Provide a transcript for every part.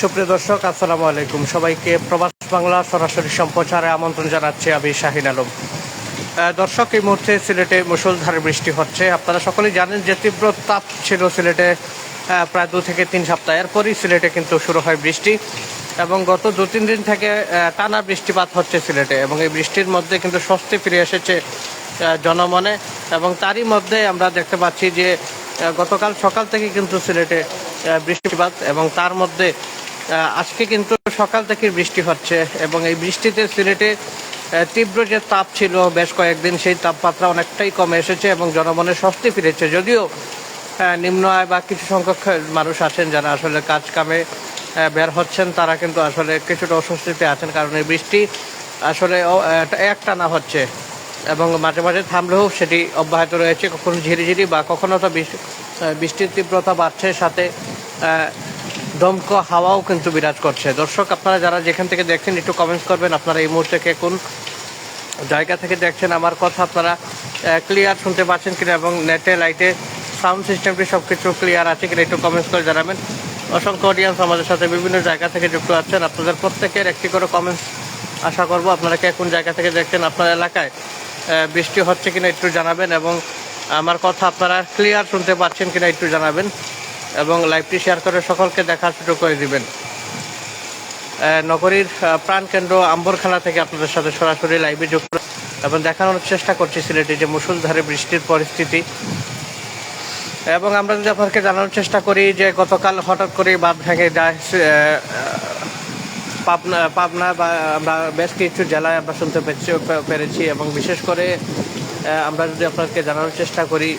সুপ্রিয় দর্শক, আসসালামু আলাইকুম। সবাইকে প্রবাস বাংলা সরাসরি সম্প্রচারে আমন্ত্রণ জানাচ্ছি আমি শাহিন আলম। দর্শক, এই মুহূর্তে সিলেটে মুষলধারে বৃষ্টি হচ্ছে। আপনারা সকলেই জানেন যে তীব্র তাপ ছিল সিলেটে প্রায় 2 থেকে 3 সপ্তাহ। এরপরই সিলেটে কিন্তু শুরু হয় বৃষ্টি এবং গত 2-3 দিন থেকে টানা বৃষ্টিপাত হচ্ছে সিলেটে, এবং এই বৃষ্টির মধ্যে কিন্তু স্বস্তি ফিরে এসেছে জনমনে। এবং তারই মধ্যে আমরা দেখতে পাচ্ছি যে গতকাল সকাল থেকে কিন্তু সিলেটে বৃষ্টিপাত, এবং তার মধ্যে আজকে কিন্তু সকাল থেকে বৃষ্টি হচ্ছে। এবং এই বৃষ্টিতে সিলেটে তীব্র যে তাপ ছিল বেশ কয়েকদিন, সেই তাপমাত্রা অনেকটাই কমে এসেছে এবং জনমনে স্বস্তি ফিরেছে। যদিও নিম্ন আয় বা কিছু সংখ্যক মানুষ আছেন যারা আসলে কাজ কামে বের হচ্ছেন, তারা কিন্তু আসলে কিছুটা অস্বস্তিতে আছেন, কারণ এই বৃষ্টি আসলে একটানা হচ্ছে এবং মাঝে মাঝে থামলেও সেটি অব্যাহত রয়েছে। কখনো ঝিরিঝিরি বা কখনো তো বৃষ্টির তীব্রতা বাড়ছে, সাথে দমকা হাওয়াও কিন্তু বিরাজ করছে। দর্শক, আপনারা যারা যেখান থেকে দেখছেন একটু কমেন্টস করবেন, আপনারা এই মুহূর্তে কোন জায়গা থেকে দেখছেন, আমার কথা আপনারা ক্লিয়ার শুনতে পাচ্ছেন কিনা, এবং নেটে লাইটে সাউন্ড সিস্টেমটি সব কিছু ক্লিয়ার আছে কিনা একটু কমেন্টস করে জানাবেন। অসংখ্য অডিয়েন্স আমাদের সাথে বিভিন্ন জায়গা থেকে যুক্ত আছেন, আপনাদের প্রত্যেকের একটি করে কমেন্টস আশা করব। আপনারা কোন জায়গা থেকে দেখছেন, আপনার এলাকায় বৃষ্টি হচ্ছে কিনা একটু জানাবেন, এবং আমার কথা আপনারা ক্লিয়ার শুনতে পাচ্ছেন কিনা একটু জানাবেন, এবং লাইভটি শেয়ার করে সকলকে দেখার সুযোগ করে দিবেন। নগরীর প্রাণকেন্দ্র আম্বরখানা থেকে আপনাদের সাথে সরাসরি লাইভে যুক্ত এবং দেখানোর চেষ্টা করছি সিলেটে যে মুষলধারে বৃষ্টির পরিস্থিতি। এবং আমরা যদি আপনাদেরকে জানানোর চেষ্টা করি যে গতকাল হঠাৎ করে বাঁধ ভেঙে যায় পাবনা বা আমরা বেশ কিছু জেলায় আমরা শুনতে পেরেছি, এবং বিশেষ করে আমরা যদি আপনাদেরকে জানানোর চেষ্টা করি,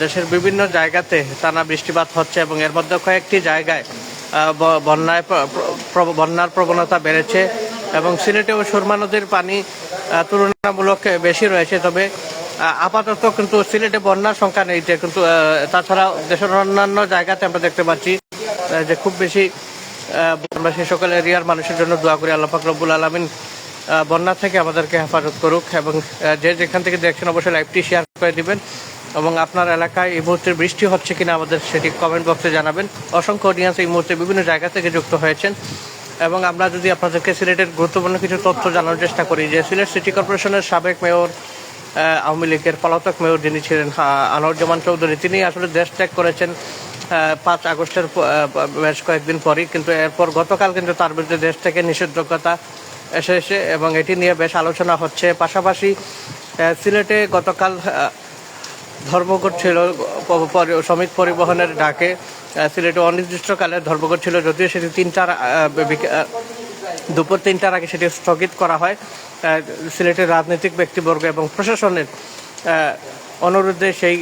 দেশের বিভিন্ন জায়গাতে টানা বৃষ্টিপাত হচ্ছে এবং এর মধ্যে কয়েকটি জায়গায় বন্যার প্রবণতা বেড়েছে, এবং সিলেটে ও সুরমা নদীর পানি তুলনামূলক বেশি রয়েছে। তবে আপাতত কিন্তু সিলেটে বন্যার সংখ্যা নেই, কিন্তু তাছাড়া দেশের অন্যান্য জায়গাতে আমরা দেখতে পাচ্ছি যে খুব বেশি আমরা সেই সকল এরিয়ার মানুষের জন্য দোয়া করি, আল্লাহ পাক রব্বুল আলামিন বন্যা থেকে আমাদেরকে হেফাজত করুক। এবং যে যেখান থেকে দেখছেন অবশ্যই লাইভটি শেয়ার করে দিবেন, এবং আপনার এলাকায় এই মুহূর্তে বৃষ্টি হচ্ছে কিনা আমাদের সেটি কমেন্ট বক্সে জানাবেন। অসংখ্য অডিয়েন্স এই মুহূর্তে বিভিন্ন জায়গা থেকে যুক্ত হয়েছেন। এবং আমরা যদি আপনাদেরকে সিলেটের গুরুত্বপূর্ণ কিছু তথ্য জানার চেষ্টা করি, যে সিলেট সিটি কর্পোরেশনের সাবেক মেয়র, আওয়ামী লীগের পলাতক মেয়র যিনি ছিলেন আনোয়ারুজ্জামান চৌধুরী, তিনি আসলে দেশ ত্যাগ করেছেন 5 আগস্টের বেশ কয়েকদিন পরই, কিন্তু এরপর গতকাল কিন্তু তার বিরুদ্ধে দেশ থেকে নিষেধাজ্ঞা এসেছে এবং এটি নিয়ে বেশ আলোচনা হচ্ছে। পাশাপাশি সিলেটে গতকাল ধর্মঘট ছিল, শ্রমিক পরিবহনের ডাকে সিলেটে অনির্দিষ্টকালে ধর্মঘট ছিল, যদিও সেটি দুপুর 3টার আগে সেটি স্থগিত করা হয় সিলেটের রাজনৈতিক ব্যক্তিবর্গ এবং প্রশাসনের অনুরোধে। সেই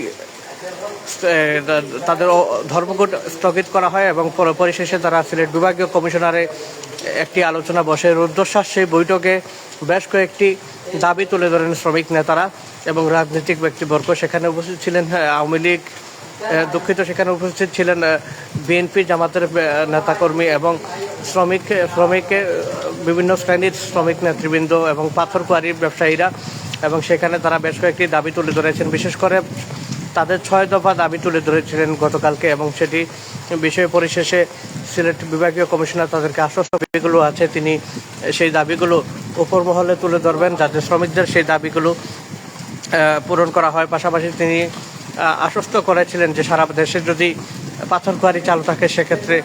তাদের ধর্মঘট স্থগিত করা হয় এবং পরিশেষে তারা সিলেট বিভাগীয় কমিশনারে একটি আলোচনা বসে। রুদ্ধশ্বাস সেই বৈঠকে বেশ কয়েকটি দাবি তুলে ধরেন শ্রমিক নেতারা এবং রাজনৈতিক ব্যক্তিবর্গ। সেখানে উপস্থিত ছিলেন আওয়ামী লীগ, সেখানে উপস্থিত ছিলেন বিএনপি, জামাতের নেতাকর্মী এবং শ্রমিকের বিভিন্ন শ্রেণীর শ্রমিক নেতৃবৃন্দ এবং পাথর কোয়ারির ব্যবসায়ীরা। এবং সেখানে তারা বেশ কয়েকটি দাবি তুলে ধরেছেন, বিশেষ করে তাদের 6 দফা দাবি তুলে ধরেছিলেন গতকালকে, এবং সেটি বিষয়ে পরিশেষে সিলেট বিভাগীয় কমিশনার তাদেরকে আশ্বস্ত দাবিগুলো আছে, তিনি সেই দাবিগুলো উপর মহলে তুলে ধরবেন যাতে শ্রমিকদের সেই দাবিগুলো পূরণ করা হয়। পাশাপাশি তিনি আশ্বস্ত করেছিলেন যে সারা দেশে যদি পাথর কোয়ারি চালু থাকে, সেক্ষেত্রে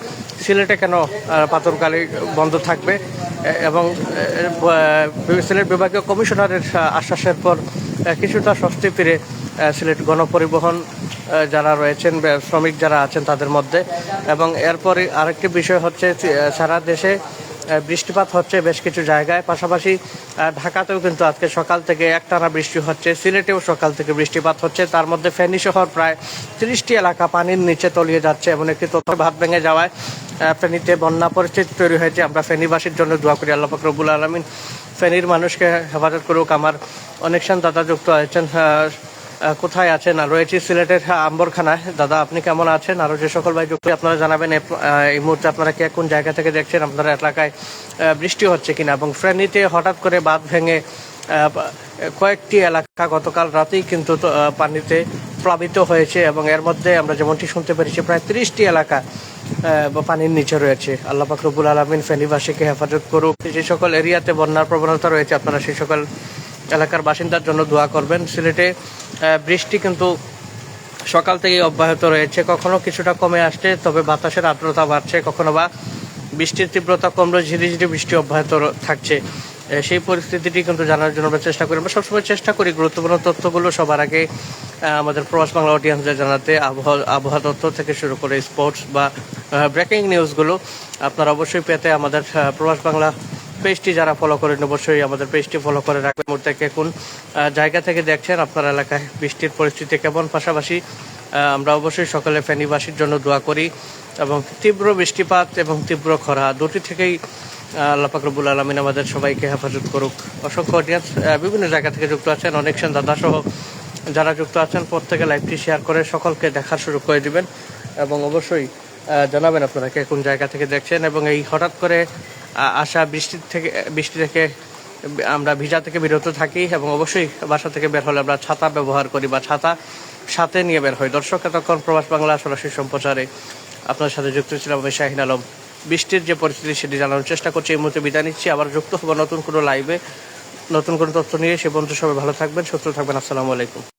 সিলেটে কেন পাথর কোয়ারি বন্ধ থাকবে। এবং সিলেট বিভাগীয় কমিশনারের আশ্বাসের পর কিছুটা স্বস্তি ফিরে সিলেট গণপরিবহন যারা রয়েছেন, শ্রমিক যারা আছেন তাদের মধ্যে। এবং এরপরে আরেকটি বিষয় হচ্ছে, সারা দেশে বৃষ্টিপাত হচ্ছে বেশ কিছু জায়গায়, পাশাপাশি ঢাকাতেও কিন্তু আজকে সকাল থেকে একটানা বৃষ্টি হচ্ছে, সিলেটেও সকাল থেকে বৃষ্টিপাত হচ্ছে। তার মধ্যে ফেনী শহর প্রায় 30টি এলাকা পানির নিচে তলিয়ে যাচ্ছে, এমন একটি তথ্য ভাত ভেঙে যাওয়ায় ফেনীতে বন্যা পরিস্থিতি তৈরি হয়েছে। আমরা ফেনীবাসীর জন্য দোয়া করি, আল্লাহ পাক রব্বুল আলামিন ফেনীর মানুষকে হেফাজত করুক। আমার অনেকক্ষণ দাদা যুক্ত আছেন, কোথায় আছেন? আর রয়েছে সিলেটের আম্বরখানায়। দাদা, আপনি কেমন আছেন? আরও যে সকল ভাই যুক্ত আপনারা জানাবেন এই মুহূর্তে আপনারা কোন জায়গা থেকে দেখছেন, আপনার এলাকায় বৃষ্টি হচ্ছে কিনা। এবং ফেনীতে হঠাৎ করে বাঁধ ভেঙে কয়েকটি এলাকা গতকাল রাতেই কিন্তু পানিতে প্লাবিত হয়েছে, এবং এর মধ্যে আমরা যেমনটি শুনতে পেরেছি প্রায় 30টি এলাকা বা পানির নিচে রয়েছে। আল্লাহ পাক রব্বুল আলামিন ফেনীবাসীকে হেফাজত করুক। যে সকল এরিয়াতে বন্যার প্রবণতা রয়েছে আপনারা সেই সকল এলাকার বাসিন্দার জন্য দোয়া করবেন। সিলেটে বৃষ্টি কিন্তু সকাল থেকেই অব্যাহত রয়েছে, কখনো কিছুটা কমে আসছে, তবে বাতাসের আর্দ্রতা বাড়ছে, কখনো বা বৃষ্টির তীব্রতা কমলেও ঝিরিঝিরি বৃষ্টি অব্যাহত থাকছে। সেই পরিস্থিতিটি কিন্তু জানার জন্য আমরা চেষ্টা করি। আমরা সবসময় চেষ্টা করি গুরুত্বপূর্ণ তথ্যগুলো সবার আগে আমাদের প্রবাস বাংলা অডিয়েন্সদের জানাতে। আবহাওয়া তথ্য থেকে শুরু করে স্পোর্টস বা ব্রেকিং নিউজগুলো আপনারা অবশ্যই পেতে আমাদের প্রবাস বাংলা পেজটি যারা ফলো করেন অবশ্যই আমাদের পেজটি ফলো করে রাখবেন। মুহূর্তে কোন জায়গা থেকে দেখছেন, আপনার এলাকায় বৃষ্টির পরিস্থিতি কেমন, পাশাপাশি আমরা অবশ্যই সকলে ফেনীবাসীর জন্য দোয়া করি এবং তীব্র বৃষ্টিপাত এবং তীব্র খরা দুটি থেকেই আল্লাহ পাক রব্বুল আলামিন আমাদের সবাইকে হেফাজত করুক। অসংখ্য অডিয়েন্স বিভিন্ন জায়গা থেকে যুক্ত আছেন, অনেকজন দাদা সহ যারা যুক্ত আছেন প্রত্যেকে লাইভটি শেয়ার করে সকলকে দেখার শুরু করে দিবেন এবং অবশ্যই জানাবেন আপনারা কে কোন জায়গা থেকে দেখছেন। এবং এই হঠাৎ করে আসা বৃষ্টি থেকে আমরা ভিজা থেকে বিরত থাকি এবং অবশ্যই বাসা থেকে বের হলে আমরা ছাতা ব্যবহার করি বা ছাতা সাথে নিয়ে বের হই। দর্শক, এতক্ষণ প্রবাস বাংলা সরাসরি সম্প্রচারে আপনার সাথে যুক্ত ছিলাম আমি শাহিন আলম। বৃষ্টির যে পরিস্থিতি সেটি জানানোর চেষ্টা করছি। এই মুহূর্তে বিদায় নিচ্ছি, আবার যুক্ত হবো নতুন কোনো লাইভে নতুন কোনো তথ্য নিয়ে। সে পর্যন্ত সবাই ভালো থাকবেন, সুস্থ থাকবেন। আসসালামু আলাইকুম।